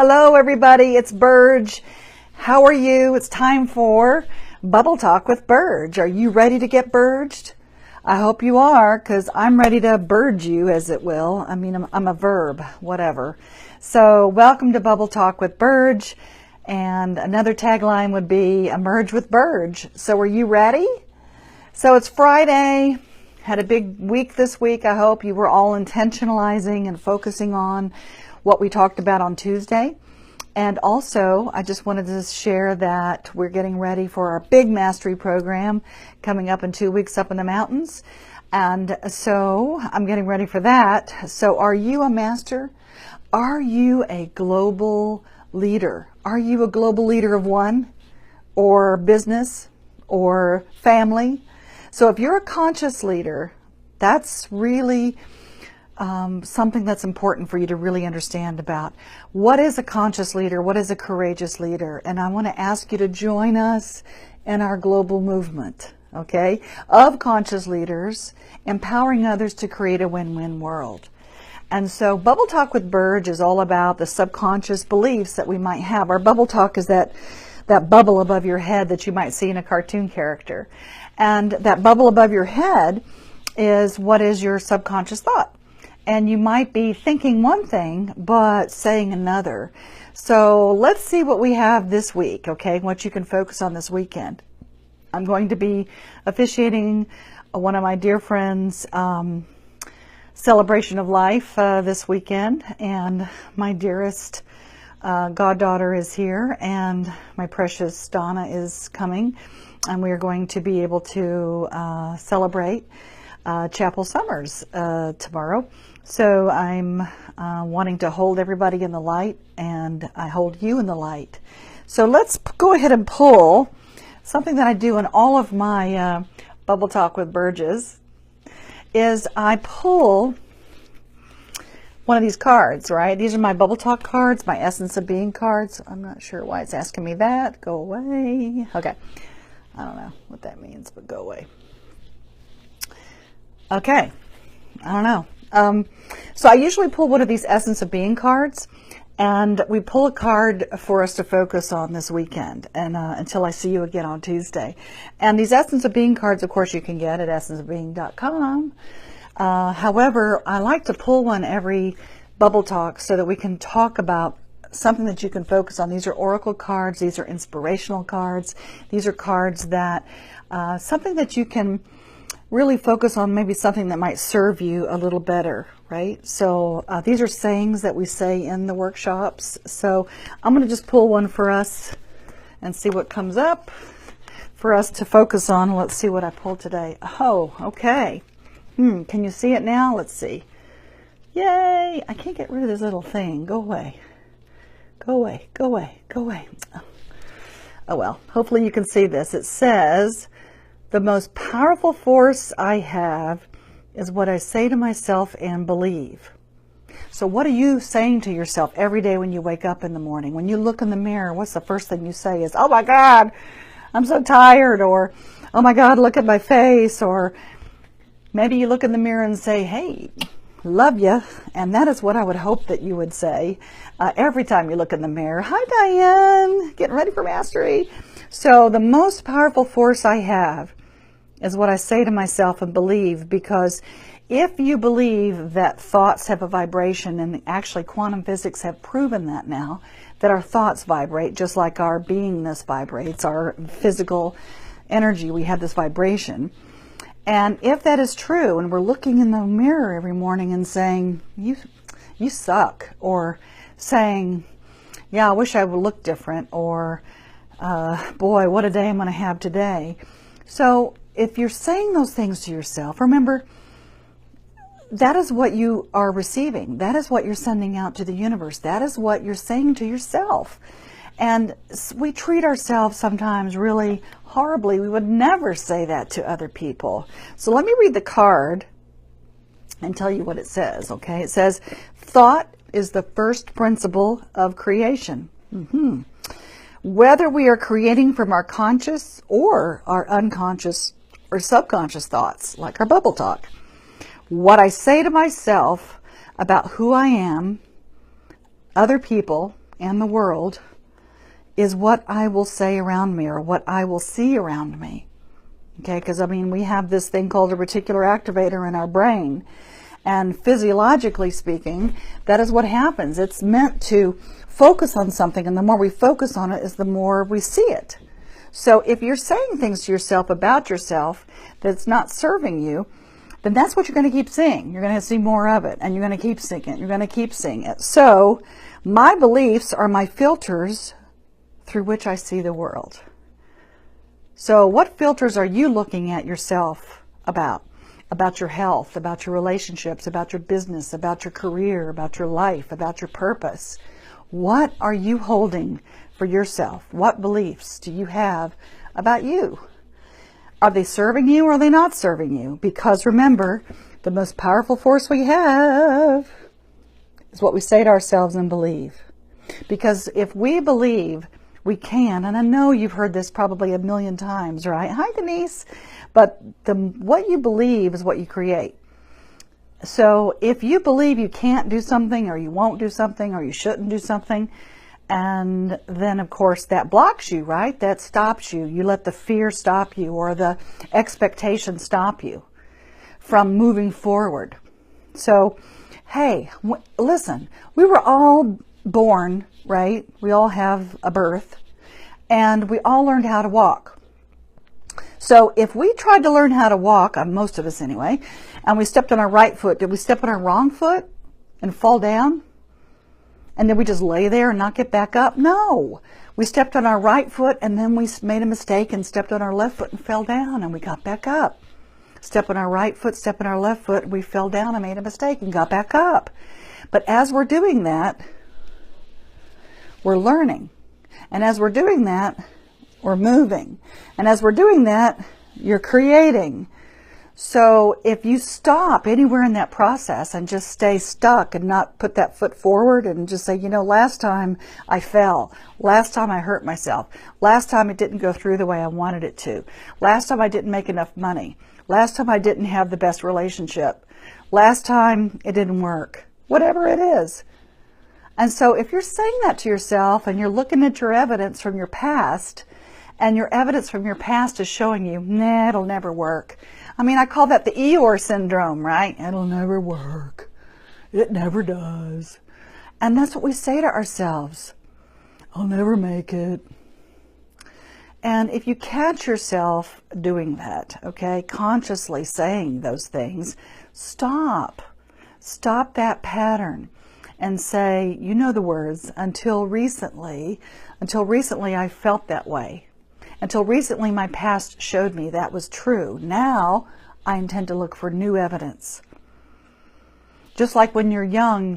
Hello everybody, it's Burge. How are you? It's time for Bubble Talk with Burge. Are you ready to get burged? I hope you are, because I'm ready to burge you, as it will. I mean, I'm a verb, whatever. So welcome to Bubble Talk with Burge. And another tagline would be Emerge with Burge. So are you ready? So it's Friday. Had a big week this week. I hope you were all intentionalizing and focusing on what we talked about on Tuesday. And also, I just wanted to share that we're getting ready for our big mastery program coming up in 2 weeks up in the mountains. And so I'm getting ready for that. So are you a master? Are you a global leader? Are you a global leader of one, or business, or family? So if you're a conscious leader, that's really something that's important for you to really understand about. What is a conscious leader? What is a courageous leader? And I want to ask you to join us in our global movement, okay, of conscious leaders, empowering others to create a win-win world. And so Bubble Talk with Burge is all about the subconscious beliefs that we might have. Our bubble talk is that bubble above your head that you might see in a cartoon character. And that bubble above your head is what is your subconscious thought. And you might be thinking one thing, but saying another. So let's see what we have this week, okay, what you can focus on this weekend. I'm going to be officiating one of my dear friends' celebration of life this weekend. And my dearest goddaughter is here, and my precious Donna is coming. And we are going to be able to celebrate Chapel Summers tomorrow. So I'm wanting to hold everybody in the light, and I hold you in the light. So let's go ahead and pull something that I do in all of my Bubble Talk with Burges, is I pull one of these cards, right? These are my Bubble Talk cards, my Essence of Being cards. I'm not sure why it's asking me that. Go away. Okay. I don't know what that means, but go away. Okay. I don't know. So I usually pull one of these Essence of Being cards, and we pull a card for us to focus on this weekend, and until I see you again on Tuesday. And these Essence of Being cards, of course, you can get at essenceofbeing.com. However, I like to pull one every Bubble Talk so that we can talk about something that you can focus on. These are oracle cards. These are inspirational cards. These are cards that, something that you can really focus on, maybe something that might serve you a little better, right? So these are sayings that we say in the workshops. So I'm going to just pull one for us and see what comes up for us to focus on. Let's see what I pulled today. Oh, okay. Can you see it now? Let's see. Yay! I can't get rid of this little thing. Go away. Go away. Go away. Go away. Oh well, hopefully you can see this. It says, the most powerful force I have is what I say to myself and believe. So what are you saying to yourself every day when you wake up in the morning? When you look in the mirror, what's the first thing you say? Is, oh my God, I'm so tired, or oh my God, look at my face, or maybe you look in the mirror and say, hey, love ya. And that is what I would hope that you would say every time you look in the mirror. Hi, Diane, getting ready for mastery. So the most powerful force I have is what I say to myself and believe, because if you believe that thoughts have a vibration, and actually quantum physics have proven that now, that our thoughts vibrate just like our beingness vibrates, our physical energy, we have this vibration. And if that is true, and we're looking in the mirror every morning and saying, you suck, or saying, yeah, I wish I would look different, or boy, what a day I'm going to have today. So if you're saying those things to yourself, remember, that is what you are receiving. That is what you're sending out to the universe. That is what you're saying to yourself. And we treat ourselves sometimes really horribly. We would never say that to other people. So let me read the card and tell you what it says, okay? It says, thought is the first principle of creation. Whether we are creating from our conscious or our unconscious or subconscious thoughts, like our bubble talk. What I say to myself about who I am, other people, and the world is what I will say around me or what I will see around me. Okay, because I mean, we have this thing called a reticular activator in our brain. And physiologically speaking, that is what happens. It's meant to focus on something, and the more we focus on it is the more we see it. So if you're saying things to yourself about yourself that's not serving you, then that's what you're going to keep seeing. You're going to see more of it, and you're going to keep seeing it. You're going to keep seeing it. So my beliefs are my filters through which I see the world. So what filters are you looking at yourself about? About your health, about your relationships, about your business, about your career, about your life, about your purpose. What are you holding for yourself? What beliefs do you have about you? Are they serving you or are they not serving you? Because remember, the most powerful force we have is what we say to ourselves and believe. Because if we believe we can, and I know you've heard this probably a million times, right? Hi, Denise. But what you believe is what you create. So if you believe you can't do something, or you won't do something, or you shouldn't do something, and then of course that blocks you, right? That stops you. You let the fear stop you, or the expectation stop you from moving forward. So, hey, listen, we were all born, right? We all have a birth, and we all learned how to walk. So if we tried to learn how to walk, most of us anyway, and we stepped on our right foot, did we step on our wrong foot and fall down? And then we just lay there and not get back up? No. We stepped on our right foot, and then we made a mistake and stepped on our left foot and fell down, and we got back up. Step on our right foot, step on our left foot, we fell down and made a mistake and got back up. But as we're doing that, we're learning. And as we're doing that, we're moving. And as we're doing that, you're creating. So if you stop anywhere in that process and just stay stuck and not put that foot forward and just say, you know, last time I fell, last time I hurt myself, last time it didn't go through the way I wanted it to, last time I didn't make enough money, last time I didn't have the best relationship, last time it didn't work, whatever it is. And so if you're saying that to yourself and you're looking at your evidence from your past, and your evidence from your past is showing you, nah, it'll never work. I mean, I call that the Eeyore syndrome, right? It'll never work. It never does. And that's what we say to ourselves. I'll never make it. And if you catch yourself doing that, okay, consciously saying those things, stop. Stop that pattern and say, you know the words, until recently I felt that way. Until recently, my past showed me that was true. Now, I intend to look for new evidence. Just like when you're young,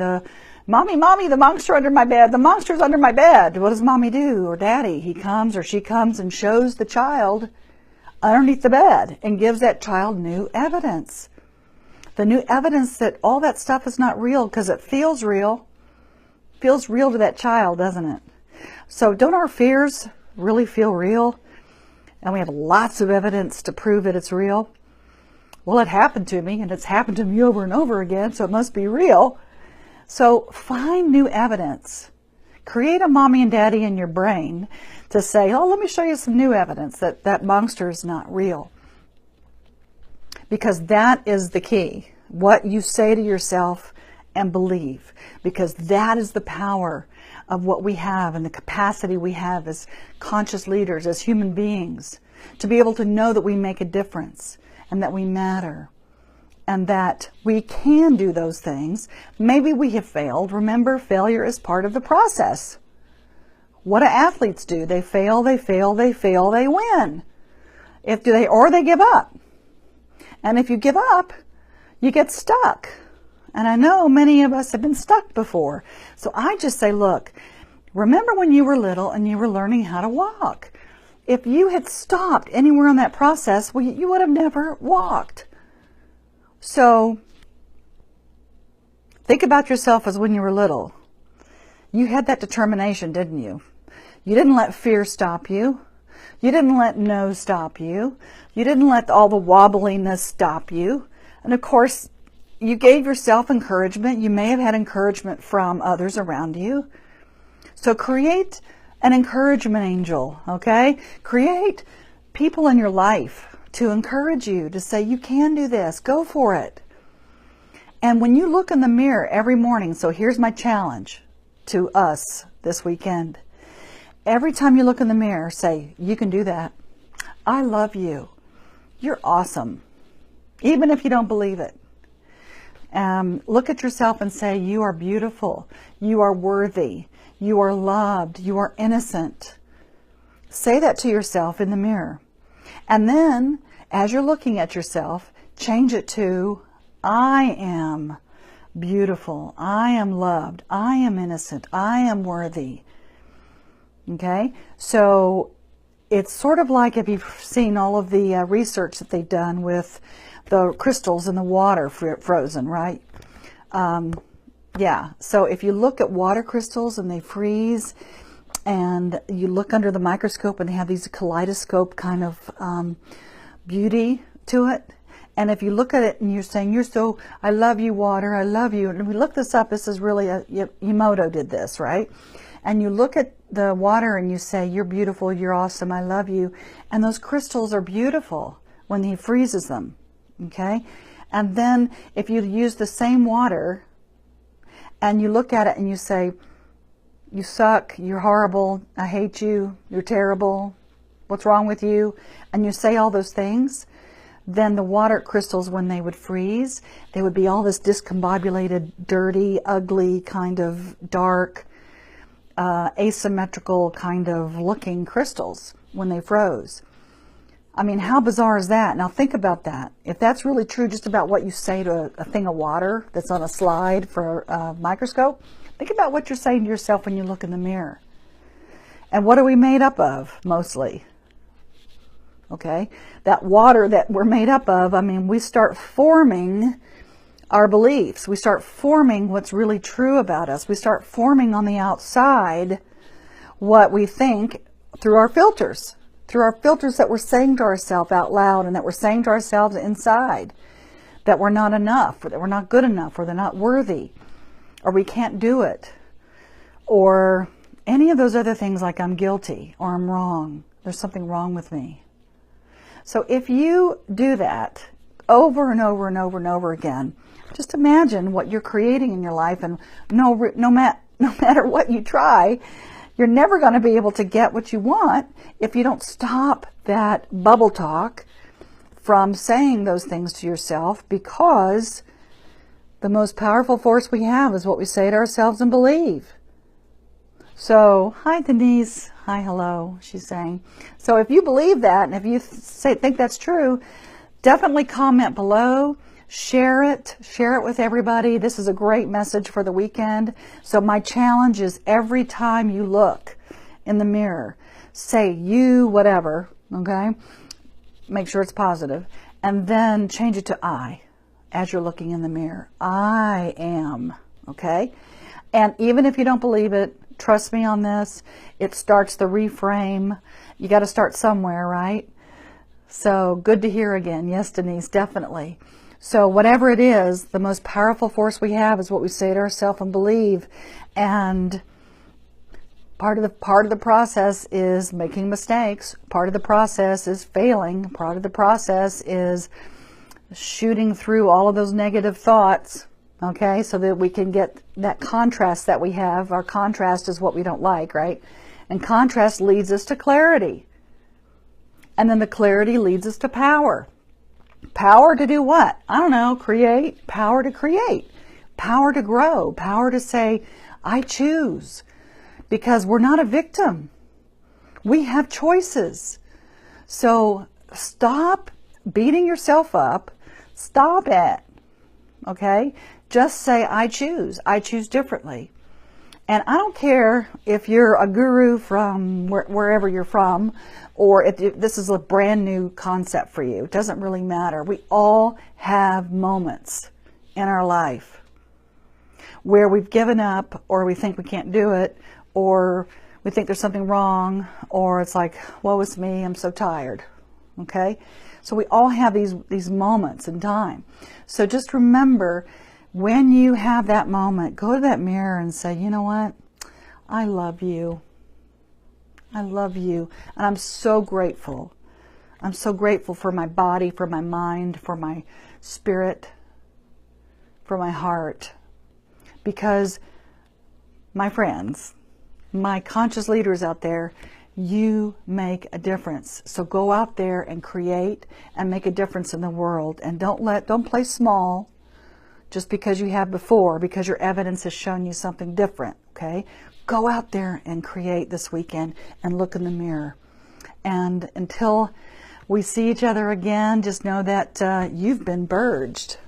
mommy, the monster under my bed, the monster's under my bed. What does mommy do? Or daddy? He comes or she comes and shows the child underneath the bed and gives that child new evidence. The new evidence that all that stuff is not real because it feels real. Feels real to that child, doesn't it? So don't our fears really feel real? And we have lots of evidence to prove that it's real. Well, it happened to me, and it's happened to me over and over again, so it must be real. So find new evidence. Create a mommy and daddy in your brain to say, oh, let me show you some new evidence that that monster is not real. Because that is the key. What you say to yourself and believe. Because that is the power of what we have and the capacity we have as conscious leaders, as human beings, to be able to know that we make a difference and that we matter and that we can do those things. Maybe we have failed. Remember, failure is part of the process. What do athletes do? They fail, they fail, they fail, they win. Or they give up. And if you give up, you get stuck. And I know many of us have been stuck before. So I just say, look, remember when you were little and you were learning how to walk? If you had stopped anywhere in that process, well, you would have never walked. So think about yourself as when you were little. You had that determination, didn't you? You didn't let fear stop you. You didn't let no stop you. You didn't let all the wobbliness stop you. And of course, you gave yourself encouragement. You may have had encouragement from others around you. So create an encouragement angel, okay? Create people in your life to encourage you, to say, you can do this, go for it. And when you look in the mirror every morning, so here's my challenge to us this weekend. Every time you look in the mirror, say, you can do that. I love you. You're awesome. Even if you don't believe it. Look at yourself and say, you are beautiful. You are worthy. You are loved. You are innocent. Say that to yourself in the mirror. And then, as you're looking at yourself, change it to, I am beautiful. I am loved. I am innocent. I am worthy. Okay? So, it's sort of like if you've seen all of the research that they've done with the crystals in the water frozen, right? Yeah. So if you look at water crystals and they freeze, and you look under the microscope and they have these kaleidoscope kind of beauty to it. And if you look at it and you're saying, I love you, water, I love you. And we look this up, this is really, Emoto did this, right? And you look at the water and you say, you're beautiful, you're awesome, I love you. And those crystals are beautiful when he freezes them, okay? And then if you use the same water and you look at it and you say, you suck, you're horrible, I hate you, you're terrible, what's wrong with you? And you say all those things, then the water crystals, when they would freeze, they would be all this discombobulated, dirty, ugly, kind of dark, asymmetrical kind of looking crystals when they froze. I mean, how bizarre is that? Now think about that. If that's really true just about what you say to a thing of water that's on a slide for a microscope, think about what you're saying to yourself when you look in the mirror. And what are we made up of, mostly? Okay? That water that we're made up of, I mean, we start forming our beliefs. We start forming what's really true about us. We start forming on the outside what we think through our filters. Through our filters that we're saying to ourselves out loud and that we're saying to ourselves inside. That we're not enough, or that we're not good enough, or they're not worthy, or we can't do it, or any of those other things like I'm guilty, or I'm wrong, there's something wrong with me. So if you do that over and over and over and over again, just imagine what you're creating in your life, and no matter what you try, you're never going to be able to get what you want if you don't stop that bubble talk from saying those things to yourself, because the most powerful force we have is what we say to ourselves and believe. So, hi Denise. Hi, hello, she's saying. So if you believe that, and if you think that's true, definitely comment below. Share it with everybody. This is a great message for the weekend. So my challenge is every time you look in the mirror, say you whatever, okay? Make sure it's positive. And then change it to I as you're looking in the mirror. I am, okay? And even if you don't believe it, trust me on this, it starts the reframe. You got to start somewhere, right? So good to hear again. Yes, Denise, definitely. So whatever it is, the most powerful force we have is what we say to ourselves and believe. And part of the process is making mistakes. Part of the process is failing. Part of the process is shooting through all of those negative thoughts, okay, so that we can get that contrast that we have. Our contrast is what we don't like, right? And contrast leads us to clarity. And then the clarity leads us to power. Power to do what? I don't know, create. Power to create. Power to grow. Power to say, I choose. Because we're not a victim. We have choices. So stop beating yourself up. Stop it. Okay? Just say, I choose. I choose differently. And I don't care if you're a guru from wherever you're from, or if this is a brand new concept for you. It doesn't really matter. We all have moments in our life where we've given up, or we think we can't do it, or we think there's something wrong, or it's like, woe is me, I'm so tired. Okay? So we all have these moments in time. So just remember, when you have that moment, go to that mirror and say, you know what? I love you. I love you. And I'm so grateful. I'm so grateful for my body, for my mind, for my spirit, for my heart. Because, my friends, my conscious leaders out there, you make a difference. So go out there and create and make a difference in the world. And don't play small just because you have before, because your evidence has shown you something different, okay? Go out there and create this weekend and look in the mirror. And until we see each other again, just know that you've been burged.